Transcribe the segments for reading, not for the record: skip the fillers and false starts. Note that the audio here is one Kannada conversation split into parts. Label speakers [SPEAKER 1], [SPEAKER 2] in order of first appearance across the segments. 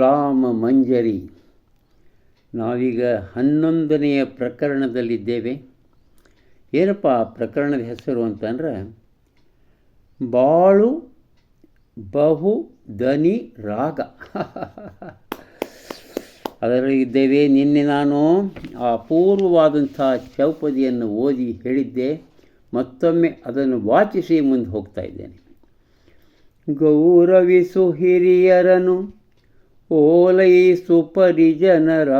[SPEAKER 1] ರಾಮ ಮಂಜರಿ. ನಾವೀಗ 11ನೆಯ ಪ್ರಕರಣದಲ್ಲಿದ್ದೇವೆ. ಏನಪ್ಪ ಪ್ರಕರಣದ ಹೆಸರು ಅಂತಂದರೆ ಬಾಳು ಬಹು ದನಿ ರಾಗ. ಅದರಲ್ಲಿದ್ದೇವೆ. ನಿನ್ನೆ ನಾನು ಆ ಅಪೂರ್ವವಾದಂಥ ಚೌಪದಿಯನ್ನು ಓದಿ ಹೇಳಿದ್ದೆ. ಮತ್ತೊಮ್ಮೆ ಅದನ್ನು ವಾಚಿಸಿ ಮುಂದೆ ಹೋಗ್ತಾ ಇದ್ದೇನೆ. ಗೌರವಿಸು ಹಿರಿಯರನು, ಓಲೈಸು ಪರಿಜನರ,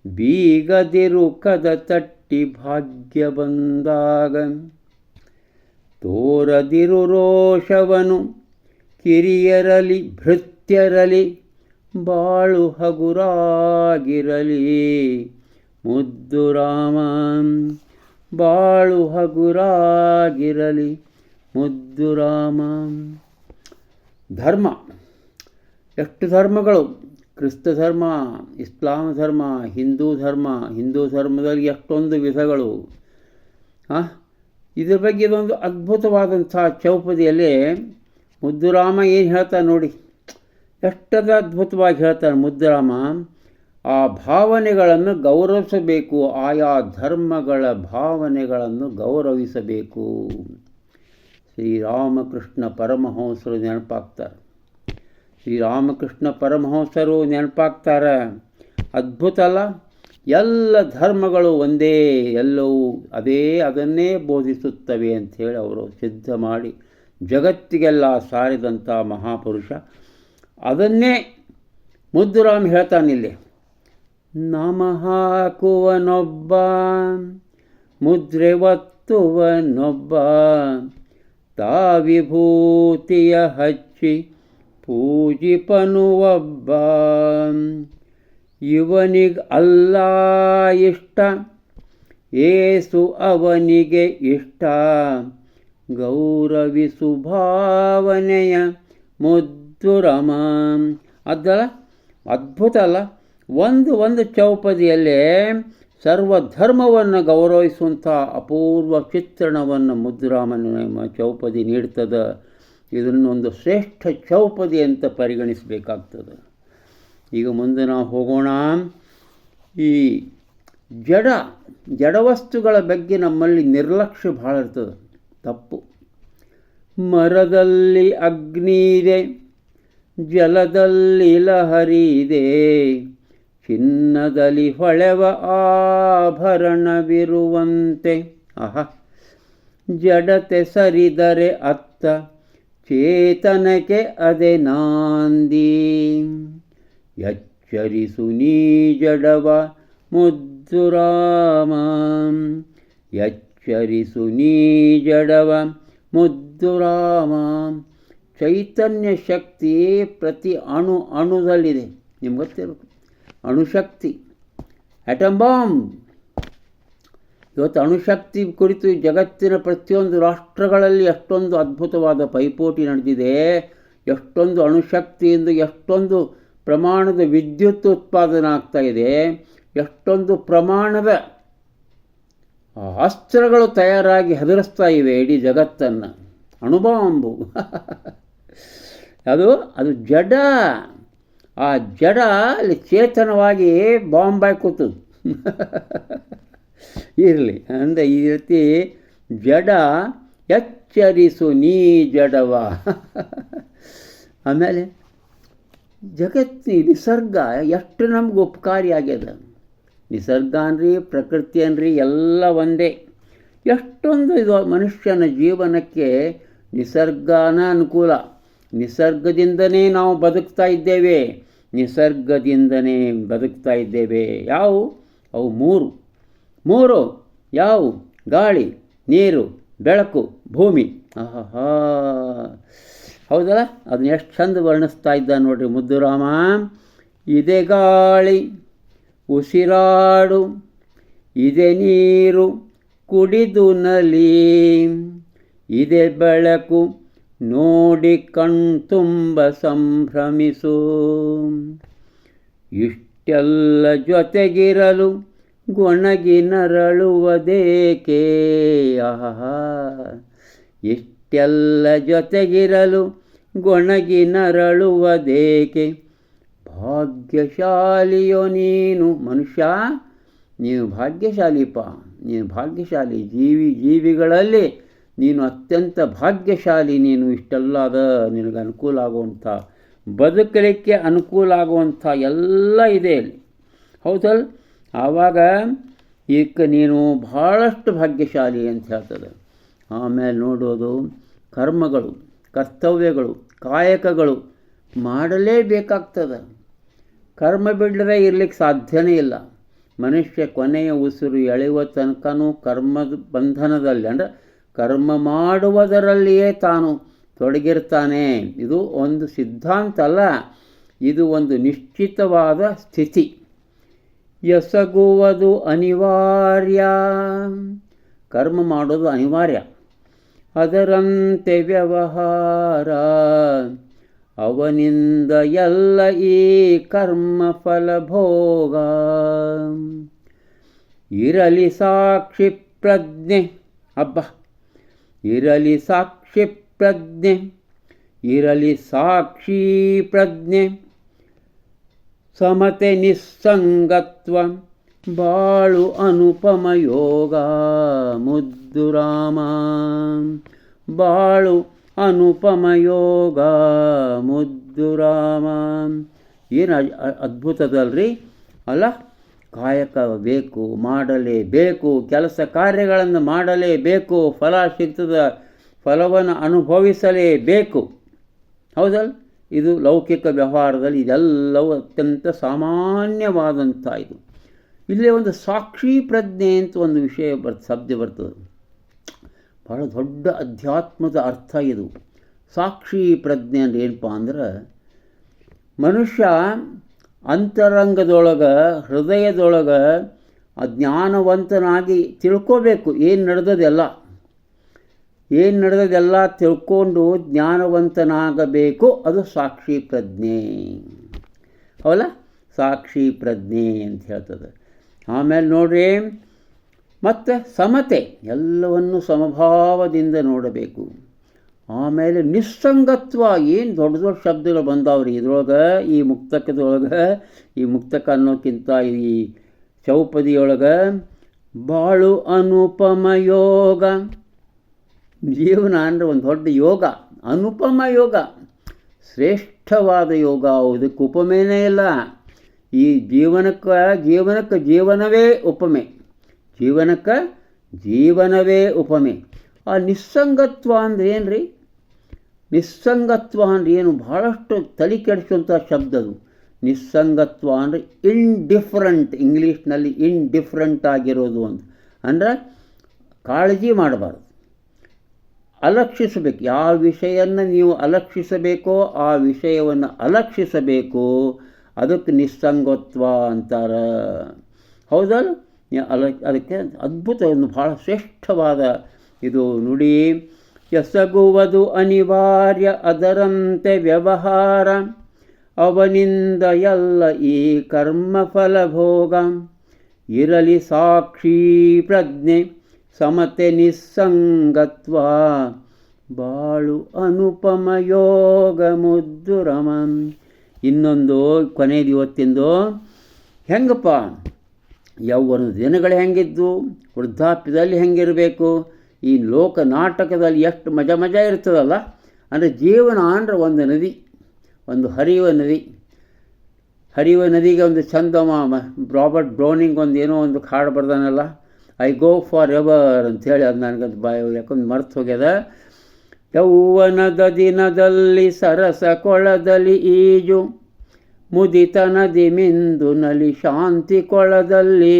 [SPEAKER 1] ಬೀಗದಿರು ಕದ ತಟ್ಟಿ ಭಾಗ್ಯ ಬಂದಾಗ, ತೋರದಿರು ರೋಷವನು ಕಿರಿಯರಲಿ ಭೃತ್ಯರಲಿ, ಬಾಳು ಹಗುರಾಗಿರಲಿ ಮುದ್ದು ರಾಮ, ಬಾಳು ಹಗುರಾಗಿರಲಿ ಮುದ್ದು ರಾಮ. ಧರ್ಮ, ಎಷ್ಟು ಧರ್ಮಗಳು, ಕ್ರಿಸ್ತ ಧರ್ಮ, ಇಸ್ಲಾಂ ಧರ್ಮ, ಹಿಂದೂ ಧರ್ಮ. ಹಿಂದೂ ಧರ್ಮದಲ್ಲಿ ಎಷ್ಟೊಂದು ವಿಧಗಳು. ಇದ್ರ ಬಗ್ಗೆ ಇದೊಂದು ಅದ್ಭುತವಾದಂಥ ಚೌಪದಿಯಲ್ಲಿ ಮುದ್ದುರಾಮ ಏನು ಹೇಳ್ತಾನೆ ನೋಡಿ, ಎಷ್ಟದ ಅದ್ಭುತವಾಗಿ ಹೇಳ್ತಾನೆ ಮುದ್ದುರಾಮ. ಆ ಭಾವನೆಗಳನ್ನು ಗೌರವಿಸಬೇಕು, ಆಯಾ ಧರ್ಮಗಳ ಭಾವನೆಗಳನ್ನು ಗೌರವಿಸಬೇಕು. ಶ್ರೀರಾಮಕೃಷ್ಣ ಪರಮಹಂಸರು ನೆನಪಾಗ್ತಾರೆ. ಶ್ರೀರಾಮಕೃಷ್ಣ ಪರಮಹಂಸರು ನೆನಪಾಗ್ತಾರೆ. ಅದ್ಭುತ ಅಲ್ಲ? ಎಲ್ಲ ಧರ್ಮಗಳು ಒಂದೇ, ಎಲ್ಲವೂ ಅದನ್ನೇ ಬೋಧಿಸುತ್ತವೆ ಅಂಥೇಳಿ ಅವರು ಸಿದ್ಧ ಮಾಡಿ ಜಗತ್ತಿಗೆಲ್ಲ ಸಾರಿದಂಥ ಮಹಾಪುರುಷ. ಅದನ್ನೇ ಮುದ್ದುರಾಮ ಹೇಳ್ತಾನಿಲ್ಲಿ. ನಾಮ ಹಾಕುವನೊಬ್ಬ, ಮುದ್ರೆ ಒತ್ತುವನೊಬ್ಬ, ತಾ ವಿಭೂತಿಯ ಹಚ್ಚಿ ಪೂಜಿಪನು ಒಬ್ಬ, ಇವನಿಗೆ ಅಲ್ಲ ಇಷ್ಟ, ಏಸು ಅವನಿಗೆ ಇಷ್ಟ, ಗೌರವಿಸು ಭಾವನೆಯ ಮುದ್ದುರಾಮ. ಅದಲ್ಲ ಅದ್ಭುತ ಅಲ್ಲ? ಒಂದು ಚೌಪದಿಯಲ್ಲೇ ಸರ್ವಧರ್ಮವನ್ನು ಗೌರವಿಸುವಂಥ ಅಪೂರ್ವ ಚಿತ್ರಣವನ್ನು ಮುದ್ದುರಾಮನ ಚೌಪದಿ ನೀಡ್ತದೆ. ಇದನ್ನೊಂದು ಶ್ರೇಷ್ಠ ಚೌಪದಿ ಅಂತ ಪರಿಗಣಿಸಬೇಕಾಗ್ತದೆ. ಈಗ ಮುಂದೆ ನಾವು ಹೋಗೋಣ. ಈ ಜಡವಸ್ತುಗಳ ಬಗ್ಗೆ ನಮ್ಮಲ್ಲಿ ನಿರ್ಲಕ್ಷ್ಯ ಭಾಳ ಇರ್ತದೆ, ತಪ್ಪು. ಮರದಲ್ಲಿ ಅಗ್ನಿದೆ, ಜಲದಲ್ಲಿ ಲಹರಿದೆ, ಚಿನ್ನದಲ್ಲಿ ಹೊಳೆವ ಆಭರಣವಿರುವಂತೆ. ಜಡತೆ ಸರಿದರೆ ಅತ್ತ, ಚೇತನಕ್ಕೆ ಅದೆ ನಾಂದಿ. ಎಚ್ಚರಿಸು ನೀ ಜಡವ ಮುದ್ದುರಾಮ, ಎಚ್ಚರಿಸು ನೀ ಜಡವ ಮುದ್ದುರಾಮ. ಚೈತನ್ಯ ಶಕ್ತಿ ಪ್ರತಿ ಅಣುದಲ್ಲಿದೆ. ನಿಮ್ಗೆ ಗೊತ್ತಿರಬೇಕು, ಅಣುಶಕ್ತಿ, ಆಟಮ್ ಬಾಂಬ್. ಇವತ್ತು ಅಣುಶಕ್ತಿ ಕುರಿತು ಜಗತ್ತಿನ ಪ್ರತಿಯೊಂದು ರಾಷ್ಟ್ರಗಳಲ್ಲಿ ಎಷ್ಟೊಂದು ಅದ್ಭುತವಾದ ಪೈಪೋಟಿ ನಡೆದಿದೆ. ಎಷ್ಟೊಂದು ಅಣುಶಕ್ತಿಯಿಂದ ಎಷ್ಟೊಂದು ಪ್ರಮಾಣದ ವಿದ್ಯುತ್ ಉತ್ಪಾದನೆ ಆಗ್ತಾ ಇದೆ, ಎಷ್ಟೊಂದು ಪ್ರಮಾಣದ ಅಸ್ತ್ರಗಳು ತಯಾರಾಗಿ ಹೆದರಿಸ್ತಾ ಇವೆ ಇಡೀ ಜಗತ್ತನ್ನು. ಅಣುಬಾಂಬು ಅದು ಜಡ. ಆ ಜಡ ಅಲ್ಲಿ ಚೇತನವಾಗಿ ಬಾಂಬಾಗಿ ಕೂತು ಇರಲಿ ಅಂದರೆ ಈ ರೀತಿ ಜಡ ಎಚ್ಚರಿಸು ನೀ ಜಡವ. ಆಮೇಲೆ ನಿಸರ್ಗ ಎಷ್ಟು ನಮ್ಗೆ ಉಪಕಾರಿಯಾಗ್ಯದ. ನಿಸರ್ಗ ಅನ್ರಿ, ಪ್ರಕೃತಿ ಅನ್ರಿ, ಎಲ್ಲ ಒಂದೇ. ಎಷ್ಟೊಂದು ಇದು ಮನುಷ್ಯನ ಜೀವನಕ್ಕೆ ನಿಸರ್ಗನ ಅನುಕೂಲ. ನಿಸರ್ಗದಿಂದನೇ ನಾವು ಬದುಕ್ತಾ ಇದ್ದೇವೆ, ನಿಸರ್ಗದಿಂದನೇ ಬದುಕ್ತಾ ಇದ್ದೇವೆ. ಅವು ಮೂರು ಯಾವು? ಗಾಳಿ, ನೀರು, ಬೆಳಕು, ಭೂಮಿ. ಹೌದಲ್ಲ? ಅದನ್ನ ಎಷ್ಟು ಚಂದ ವರ್ಣಿಸ್ತಾ ಇದ್ದ ನೋಡ್ರಿ ಮುದ್ದುರಾಮ. ಇದೆ ಗಾಳಿ ಉಸಿರಾಡು, ಇದೆ ನೀರು ಕುಡಿದು ನಲಿ, ಇದೆ ಬೆಳಕು ನೋಡಿ ಕಣ್ತುಂಬ ಸಂಭ್ರಮಿಸು. ಇಷ್ಟೆಲ್ಲ ಜೊತೆಗಿರಲು ಗೊಣಗಿ ನರಳುವುದೇಕೆ? ಇಷ್ಟೆಲ್ಲ ಜೊತೆಗಿರಲು ಗೊಣಗಿ ನರಳುವುದೇಕೆ? ಭಾಗ್ಯಶಾಲಿಯೋ ನೀನು ಮನುಷ್ಯ, ನೀನು ಭಾಗ್ಯಶಾಲಿಪ್ಪ, ನೀನು ಭಾಗ್ಯಶಾಲಿ. ಜೀವಿಗಳಲ್ಲಿ ನೀನು ಅತ್ಯಂತ ಭಾಗ್ಯಶಾಲಿ. ನೀನು ಇಷ್ಟೆಲ್ಲದ ನಿನಗೆ ಅನುಕೂಲ ಆಗುವಂಥ, ಬದುಕಲಿಕ್ಕೆ ಅನುಕೂಲ ಆಗುವಂಥ ಎಲ್ಲ ಇದೆ ಅಲ್ಲಿ, ಹೌದಲ್ಲ? ಆವಾಗ ಈಗ ನೀನು ಭಾಳಷ್ಟು ಭಾಗ್ಯಶಾಲಿ ಅಂತ ಹೇಳ್ತದೆ. ಆಮೇಲೆ ನೋಡೋದು ಕರ್ಮಗಳು, ಕರ್ತವ್ಯಗಳು, ಕಾಯಕಗಳು ಮಾಡಲೇಬೇಕಾಗ್ತದೆ. ಕರ್ಮ ಬಿಡದೆ ಇರಲಿಕ್ಕೆ ಸಾಧ್ಯನೇ ಇಲ್ಲ. ಮನುಷ್ಯ ಕೊನೆಯ ಉಸಿರು ಎಳೆಯುವ ತನಕನೂ ಕರ್ಮದ ಬಂಧನದಲ್ಲಿ, ಅಂದರೆ ಕರ್ಮ ಮಾಡುವುದರಲ್ಲಿಯೇ ತಾನು ತೊಡಗಿರ್ತಾನೆ. ಇದು ಒಂದು ಸಿದ್ಧಾಂತ ಅಲ್ಲ, ಇದು ಒಂದು ನಿಶ್ಚಿತವಾದ ಸ್ಥಿತಿ. ಎಸಗುವುದು ಅನಿವಾರ್ಯ, ಕರ್ಮ ಮಾಡೋದು ಅನಿವಾರ್ಯ. ಅದರಂತೆ ವ್ಯವಹಾರ, ಅವನಿಂದ ಎಲ್ಲ ಈ ಕರ್ಮ ಫಲಭೋಗ. ಇರಲಿ ಸಾಕ್ಷಿ ಪ್ರಜ್ಞೆ, ಹಬ್ಬ ಇರಲಿ ಸಾಕ್ಷಿ ಪ್ರಜ್ಞೆ, ಇರಲಿ ಸಾಕ್ಷಿ ಪ್ರಜ್ಞೆ, ಸಮತೆ ನಿಸ್ಸಂಗತ್ವ, ಬಾಳು ಅನುಪಮ ಯೋಗ. ಮುದ್ದು ರಾಮ, ಬಾಳು ಅನುಪಮ ಯೋಗ, ಮುದ್ದು ರಾಮ. ಏನು ಅದ್ಭುತದಲ್ರಿ ಅಲ್ಲ? ಕಾಯಕ ಬೇಕು, ಮಾಡಲೇಬೇಕು, ಕೆಲಸ ಕಾರ್ಯಗಳನ್ನು ಮಾಡಲೇಬೇಕು, ಫಲ ಸಿಗ್ತದ, ಫಲವನ್ನು ಅನುಭವಿಸಲೇಬೇಕು, ಹೌದಲ್ಲ? ಇದು ಲೌಕಿಕ ವ್ಯವಹಾರದಲ್ಲಿ ಇದೆಲ್ಲವೂ ಅತ್ಯಂತ ಸಾಮಾನ್ಯವಾದಂಥ ಇದು. ಇಲ್ಲೇ ಒಂದು ಸಾಕ್ಷಿ ಪ್ರಜ್ಞೆ ಅಂತ ಒಂದು ವಿಷಯ ಶಬ್ದ ಬರ್ತದೆ. ಭಾಳ ದೊಡ್ಡ ಅಧ್ಯಾತ್ಮದ ಅರ್ಥ ಇದು. ಸಾಕ್ಷಿ ಪ್ರಜ್ಞೆ ಅಂದ್ರೆ ಏನಪ್ಪ ಅಂದ್ರೆ, ಮನುಷ್ಯ ಅಂತರಂಗದೊಳಗೆ, ಹೃದಯದೊಳಗೆ ಜ್ಞಾನವಂತನಾಗಿ ತಿಳ್ಕೋಬೇಕು. ಏನು ನಡೆದದೆಲ್ಲ ತಿಳ್ಕೊಂಡು ಜ್ಞಾನವಂತನಾಗಬೇಕು. ಅದು ಸಾಕ್ಷಿ ಪ್ರಜ್ಞೆ, ಹೌದಲ್ಲ? ಸಾಕ್ಷಿ ಪ್ರಜ್ಞೆ ಅಂತ ಹೇಳ್ತದೆ. ಆಮೇಲೆ ನೋಡ್ರಿ, ಮತ್ತು ಸಮತೆ, ಎಲ್ಲವನ್ನು ಸಮಭಾವದಿಂದ ನೋಡಬೇಕು. ಆಮೇಲೆ ನಿಸ್ಸಂಗತ್ವ, ಏನು ದೊಡ್ಡ ದೊಡ್ಡ ಶಬ್ದಗಳು ಬಂದಾವ್ರಿ ಇದ್ರೊಳಗೆ. ಈ ಮುಕ್ತಕದೊಳಗೆ, ಈ ಮುಕ್ತಕ ಅನ್ನೋಕ್ಕಿಂತ ಈ ಚೌಪದಿಯೊಳಗೆ ಬಾಳು ಅನುಪಮ ಯೋಗ. ಜೀವನ ಅಂದರೆ ಒಂದು ದೊಡ್ಡ ಯೋಗ, ಅನುಪಮ ಯೋಗ, ಶ್ರೇಷ್ಠವಾದ ಯೋಗ. ಇದಕ್ಕೆ ಉಪಮೇನೇ ಇಲ್ಲ. ಈ ಜೀವನಕ್ಕೆ ಜೀವನವೇ ಉಪಮೆ, ಜೀವನಕ್ಕೆ ಜೀವನವೇ ಉಪಮೆ. ಆ ನಿಸ್ಸಂಗತ್ವ ಅಂದರೆ ಏನು ರೀ? ನಿಸ್ಸಂಗತ್ವ ಅಂದರೆ ಏನು? ಭಾಳಷ್ಟು ತಲೆ ಕೆಡಿಸುವಂಥ ಶಬ್ದ ಅದು. ನಿಸ್ಸಂಗತ್ವ ಅಂದರೆ ಇಂಡಿಫರೆಂಟ್, ಇಂಗ್ಲೀಷ್ನಲ್ಲಿ ಇಂಡಿಫರೆಂಟ್ ಆಗಿರೋದು ಅಂತ. ಅಂದರೆ ಕಾಳಜಿ ಮಾಡಬಾರ್ದು, ಅಲಕ್ಷಿಸಬೇಕು. ಯಾವ ವಿಷಯವನ್ನು ನೀವು ಅಲಕ್ಷಿಸಬೇಕೋ ಆ ವಿಷಯವನ್ನು ಅಲಕ್ಷಿಸಬೇಕು. ಅದಕ್ಕೆ ನಿಸ್ಸಂಗತ್ವ ಅಂತಾರೆ, ಹೌದಲ್ಲ? ಅದಕ್ಕೆ ಅದ್ಭುತ, ಒಂದು ಭಾಳ ಶ್ರೇಷ್ಠವಾದ ಇದು ನುಡಿ. ಎಸಗುವುದು ಅನಿವಾರ್ಯ, ಅದರಂತೆ ವ್ಯವಹಾರ, ಅವನಿಂದ ಎಲ್ಲ ಈ ಕರ್ಮಫಲ ಭೋಗ. ಇರಲಿ ಸಾಕ್ಷಿ ಪ್ರಜ್ಞೆ, ಸಮತೆ ನಿಸ್ಸಂಗತ್ವ, ಬಾಳು ಅನುಪಮ ಯೋಗ. ಮುದ್ದು ರಮನ್. ಇನ್ನೊಂದು ಕೊನೆಯದು ಇವತ್ತಿಂದು, ಹೆಂಗಪ್ಪ ಯೌವನದ ದಿನಗಳು ಹೆಂಗಿದ್ದು, ವೃದ್ಧಾಪ್ಯದಲ್ಲಿ ಹೆಂಗಿರಬೇಕು, ಈ ಲೋಕ ನಾಟಕದಲ್ಲಿ ಎಷ್ಟು ಮಜಾ ಇರ್ತದಲ್ಲ. ಅಂದರೆ ಜೀವನ ಅಂದರೆ ಒಂದು ನದಿ, ಒಂದು ಹರಿಯುವ ನದಿಗೆ ಒಂದು ಚಂದ ರಾಬರ್ಟ್ ಬ್ರೌನಿಂಗ್ ಒಂದು ಏನೋ ಒಂದು ಹಾಡು ಬರ್ದಾನಲ್ಲ, ಐ ಗೋ ಫಾರ್ ಎವರ್ ಅಂಥೇಳಿ. ಅದು ನನಗದು ಯಾಕೊಂದು ಮರ್ತು ಹೋಗ್ಯದ. ಯೌವನದ ದಿನದಲ್ಲಿ ಸರಸ ಕೊಳದಲ್ಲಿ ಈಜು, ಮುದಿತನದಿ ಮಿಂದು ನಲಿ ಶಾಂತಿ ಕೊಳದಲ್ಲಿ.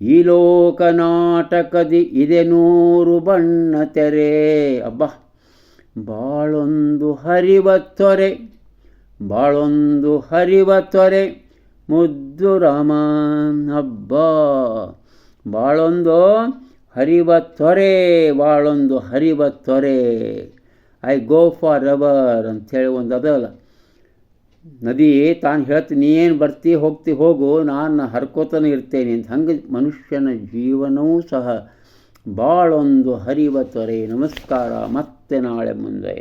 [SPEAKER 1] ಈ ಲೋಕ ನಾಟಕದಿ ಇದೆ 100 ಬಣ್ಣ ತೆರೆ. ಅಬ್ಬಾ, ಬಾಳೊಂದು ಹರಿವ ತೊರೆ, ಬಾಳೊಂದು ಹರಿವ ತೊರೆ. ಮುದ್ದು ರಾಮ, ಹಬ್ಬಾ, ಬಾಳೊಂದು ಹರಿವ ತೊರೆ, ಬಾಳೊಂದು ಹರಿವ ತೊರೆ. ಐ ಗೋ ಫಾರ್ ಎವರ್ ಅಂಥೇಳಿ ಒಂದು ಅದಲ್ಲ ನದಿ. ತಾನು ಹೇಳ್ತೀನಿ, ನೀನು ಬರ್ತಿ ಹೋಗ್ತಿ ಹೋಗು, ನಾನು ಹರ್ಕೋತಾನೆ ಇರ್ತೇನೆ ಅಂತ. ಹಂಗೆ ಮನುಷ್ಯನ ಜೀವನವೂ ಸಹ ಬಾಳೊಂದು ಹರಿವ ತೊರೆ. ನಮಸ್ಕಾರ, ಮತ್ತೆ ನಾಳೆ ಮುಂದೆ.